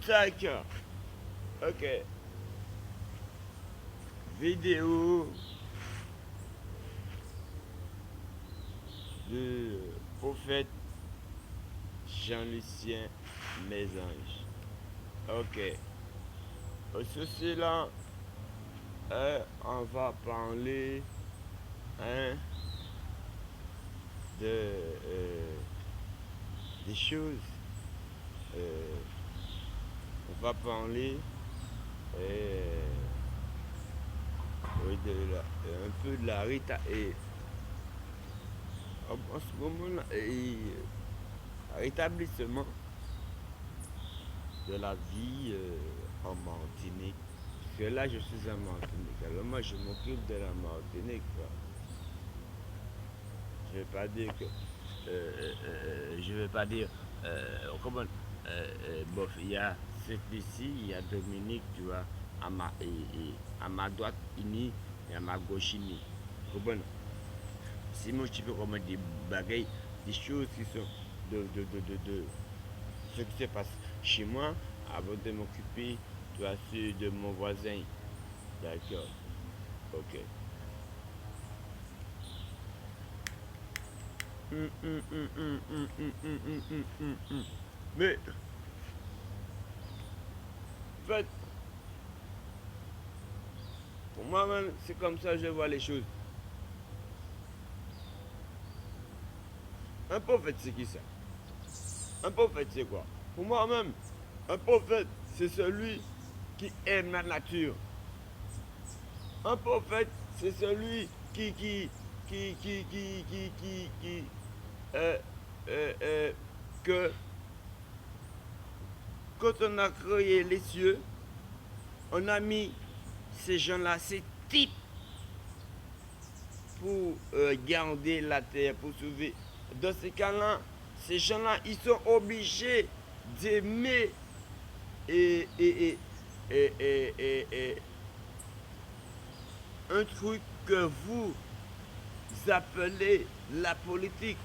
D'accord. Ok. Vidéo de prophète Jean-Lucien Mésange. Ok. Ceci là, on va parler hein, de, des choses. Euh, on va parler euh, oui, un peu de la et en ce moment rétablissement de la vie en Martinique. Parce que là, je suis en Martinique. Alors moi, je m'occupe de la Martinique, quoi. Je vais pas dire que... je vais pas dire... comment... bof, il y a cette ici, il y a Dominique, tu vois, à ma droite, ini, et à ma gauche, ini. Comprends? Si moi, je peux comment des bagailles, des choses qui sont de ce qui se passe chez moi, avant de m'occuper, tu vois, de mon voisin. D'accord. Ok. Mais, en fait, pour moi-même, c'est comme ça que je vois les choses. Un prophète, c'est qui ça? Un prophète, c'est quoi? Pour moi-même, un prophète, c'est celui qui aime la nature. Un prophète, c'est celui qui euh, euh, euh, que quand on a créé les cieux, on a mis ces gens-là, ces types, pour garder la terre, pour sauver. Dans ces cas-là, ces gens-là, ils sont obligés d'aimer et, et, et, et un truc que vous appelez la politique.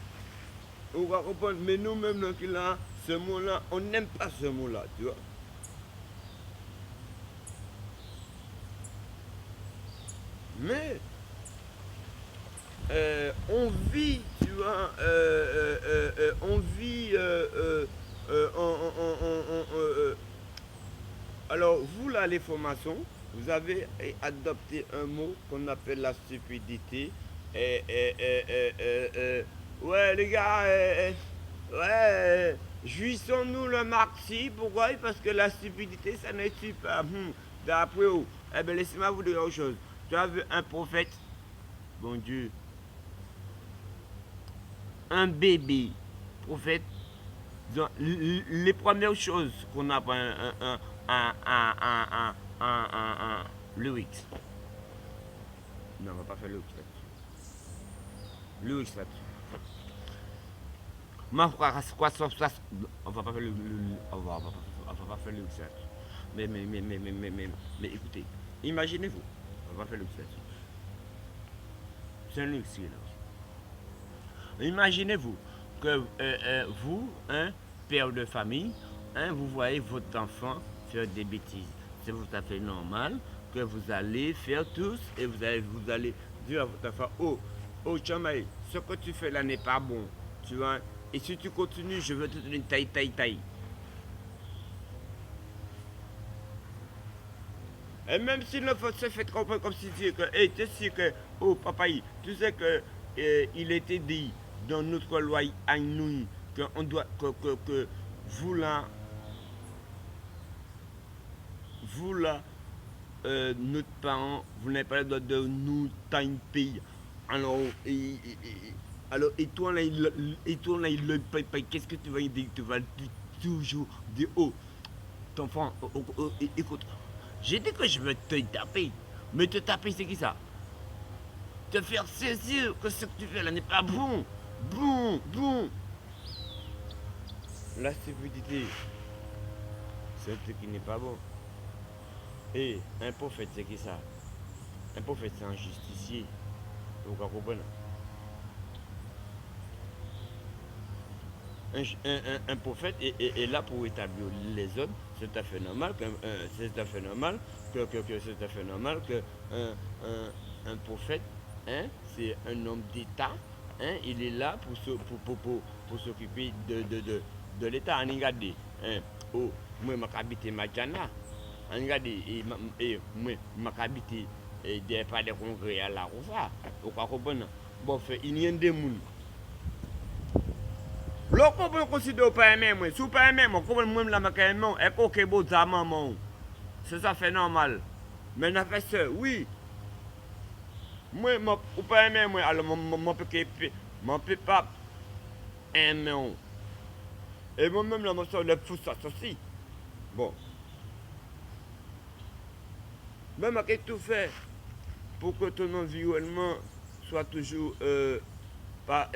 On va comprendre, mais nous-mêmes, là, ce mot-là, on n'aime pas ce mot-là, tu vois. Mais on vit, tu vois, on vit alors, vous, là, les formations, vous avez adopté un mot qu'on appelle la stupidité. Et, et, et, et, ouais, les gars, ouais, jouissons-nous le marxisme. Pourquoi? Parce que la stupidité, ça ne tue pas. D'après où? Eh bien, laissez-moi vous dire autre chose. Tu as vu un prophète, bon Dieu, un bébé, prophète, les premières choses qu'on apprend, un lyrics. Non, on va pas faire lyrics là-dessus. Lyrics là-dessus. Moi, on va pas faire on va pas faire lyrics là-dessus. Mais écoutez, imaginez-vous, on va faire lyrics là-dessus. C'est un lyrics là. Imaginez-vous que vous, un père de famille, vous voyez votre enfant faire des bêtises. C'est tout à fait normal que vous allez faire tous et vous allez dire à votre enfant, oh Chamaï, ce que tu fais là n'est pas bon. Tu vois. Et si tu continues, je veux te donner une taille. Et même si l'enfant se fait comprendre comme si tu que, hey, tu sais que, oh papa, tu sais que il était dit dans notre loi à nous que on doit que vous là, vous là, notre parent, vous n'avez pas le droit de nous time pays. Alors, et toi là, il le paye, qu'est-ce que tu vas dire? Tu vas toujours dire, oh, ton enfant, écoute, j'ai dit que je veux te taper, mais te taper c'est qui ça? Te faire saisir que ce que tu fais là n'est pas bon. Bon. La stupidité, c'est un truc qui n'est pas bon. Et un prophète, c'est qui ça? Un prophète, c'est un justicier. Vous comprenez? un prophète est là pour établir les ordres. C'est tout à fait normal c'est tout à fait normal c'est tout à fait normal que un prophète, hein, c'est un homme d'État, hein, il est là pour s'occuper de l'État. On regarde, hein, oh, moi, je habite Madjana. On regarde, moi, je habite des pas des congrès à la Rosa. Vous comprenez? Bon, il y a des gens. Loko pou yon konsidere ou pa eme mwen. Si ou pa eme mwen, kou mwen la maka eme mwen, ek ok bo zaman mwen. Se sa fe normal. Men na fe se, oui. Mwen ou pa eme mwen, alo mwen pe pa eme mwen. E mwen mwen la mwen so le fous sa sosi. Bon. Men mwen ke tout fait pour que ton environnement soit toujours pas,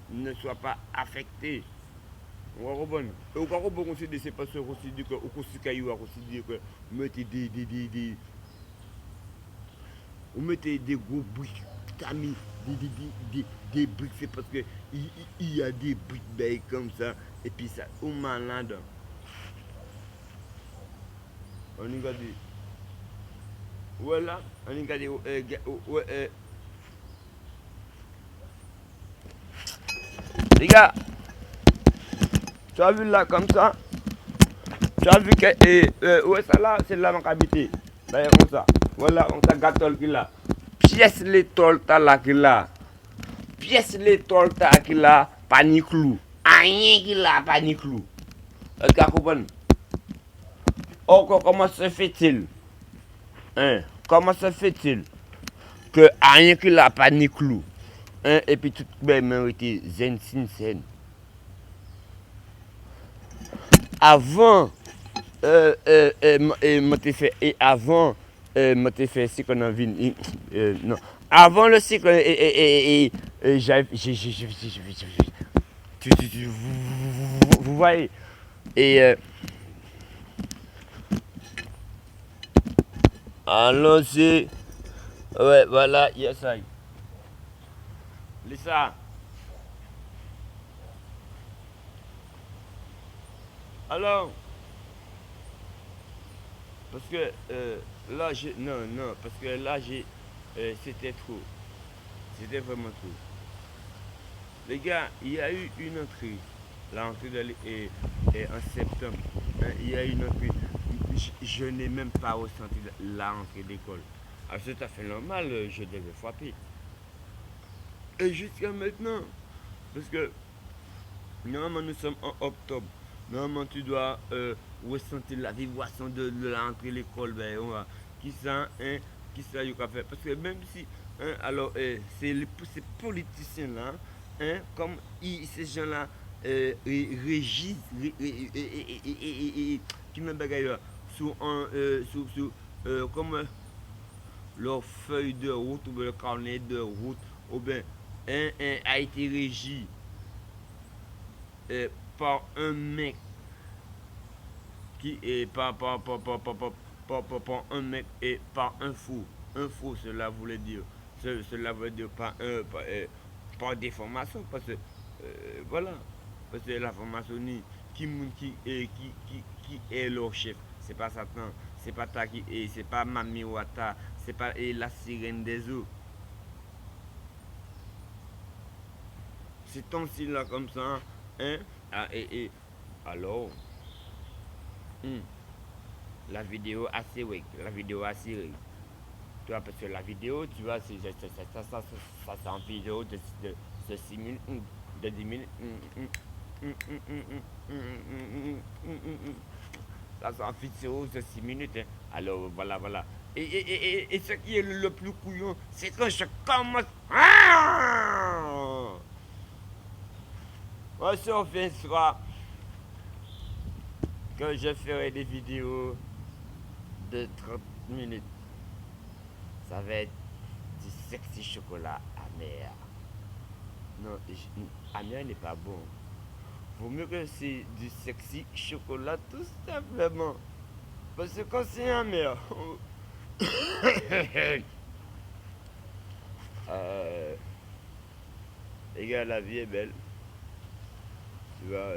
ne soit pas affecté. Vous comprenez? Et vous comprenez que c'est parce que vous considérez que vous considérez que vous mettez vous mettez des gros briques, des briques, c'est parce que il y a des briques comme ça, et puis ça, ou malade. On y va dire. Voilà, on y va dire. Les gars, tu as vu là comme ça? Tu as vu que ouais, ça là, c'est là mon habité. D'ailleurs, comme ça. Voilà, on t'a gâteau qui là. Pièce les tolta là qui là. Pièce les tolta qui là, pas ni clou. Rien qui là, pas ni clou. Tu comprends? Encore, comment se fait-il? Hein? Comment se fait-il que rien qui là, pas ni clou? Hein? Et puis tout le monde mérite zen sin sen. Avant, et avant, cycle en ville, non, avant le cycle, vous voyez, et allons-y, ouais, voilà, yes, I. Lisa, alors. Parce que là, non, parce que là, c'était trop. C'était vraiment trop. Les gars, il y a eu une entrée. L'entrée en septembre. Hein, il y a eu une entrée. Je n'ai même pas ressenti la rentrée d'école. Alors, c'est tout à fait normal, je devais frapper. Et jusqu'à maintenant. Parce que, normalement, nous sommes en octobre. Normalement, tu dois ressentir la vibration de l'entrée de l'école. Ben, qui ça, hein, qui ça, il a fait. Parce que même si, hein, alors, ces politiciens-là, hein, comme ces gens-là régissent, qui me bagaille sur comme leur feuille de route ou le carnet de route, ou bien, a été régi par un mec qui est par un mec et par un fou. Un fou, cela voulait dire. Cela veut dire par déformation. Parce que voilà. Parce que la formation qui est leur chef. C'est pas Satan. C'est pas ta qui est. C'est pas Mami Wata. C'est pas la sirène des eaux. C'est ton style là comme ça. Hein? Ah, alors, la vidéo assez oui, la vidéo assez tu vois, parce que la vidéo, tu vois, ça c'est en vidéo de 6 minutes, de 10 minutes. Ça c'est en vidéo de 6 minutes. Hein. Alors, voilà. Et ce qui est le plus couillon, c'est que je commence. Moi, si on fait soit que je ferai des vidéos de 30 minutes, ça va être du sexy chocolat amer. Non, amer n'est pas bon. Vaut mieux que c'est du sexy chocolat tout simplement. Parce que quand c'est amer, les gars, la vie est belle. vois,